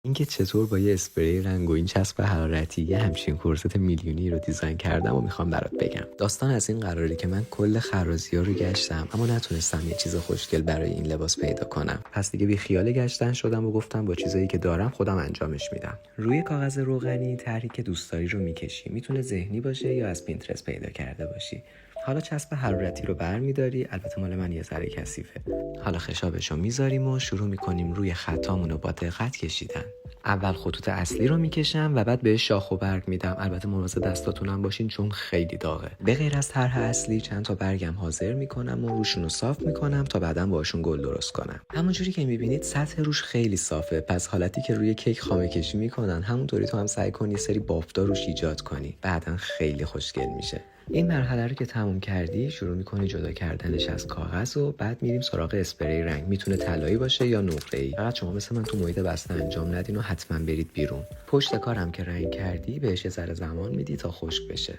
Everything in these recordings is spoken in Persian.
اینکه چطور با یه اسپری رنگ و این چسب حرارتی یه همچین کورست میلیونی رو دیزاین کردم و میخوام برات بگم. داستان از این قراره که من کل خرازی‌ها رو گشتم اما نتونستم یه چیز خوشگل برای این لباس پیدا کنم. پس دیگه بی خیال گشتن شدم و گفتم با چیزایی که دارم خودم انجامش میدم. روی کاغذ روغنی طرحی که دوست داری رو میکشی. میتونه ذهنی باشه یا از پینترست پیدا کرده باشی. حالا چسب حرارتی رو برمی‌داری، البته مال من یه ذره کثیفه. حالا خشابشو میذاریم و شروع میکنیم روی خطامون رو با دقت کشیدن. اول خطوط اصلی رو میکشم و بعد بهش شاخ و برگ میدم. البته مواظب دستاتونم باشین چون خیلی داغه. به غیر از طرح اصلی چند تا برگم حاضر میکنم و روشون رو صاف میکنم تا بعداً باشون گل درست کنم. همونجوری که میبینید سطح روش خیلی صافه، پس حالتی که روی کیک خامه کشی میکنن همونطوری تو هم سعی کن یه سری بافت‌ها روش ایجاد کنی. بعداً خیلی خوشگل میشه. این مرحله رو که تموم کردی شروع میکنی جدا کردنش از کاغذ و بعد میریم سراغ اسپری رنگ. میتونه طلایی باشه یا نقره‌ای. فقط شما مثل من تو محیط بسته انجام ندین و حتما برید بیرون. پشت کارم که رنگ کردی بهش یه ذره زمان میدی تا خشک بشه.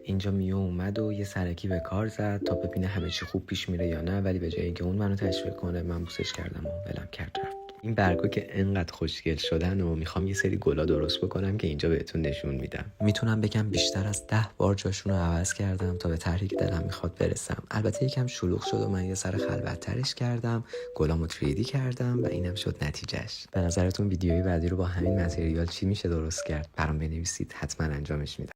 اینجا میو اومد و یه سرکی به کار زد تا ببینه همه چی خوب پیش میره یا نه، ولی به جای اینکه اون منو تشویق کنه من بوسش کردم و ولم کرد رفت. این برگا که انقدر خوشگل شدن و میخوام یه سری گلا درست بکنم که اینجا بهتون نشون میدم. میتونم بگم بیشتر از 10 بار جاشون رو عوض کردم تا به طرحی که دلم میخواد برسم. البته یکم شلوغ شد و من یه سر خلوت‌ترش کردم، گلامو 3D کردم و اینم شد نتیجهش. به نظرتون ویدیوی بعدی رو با همین متریال چی میشه درست کرد؟ برام بنویسید، حتما انجامش میدم.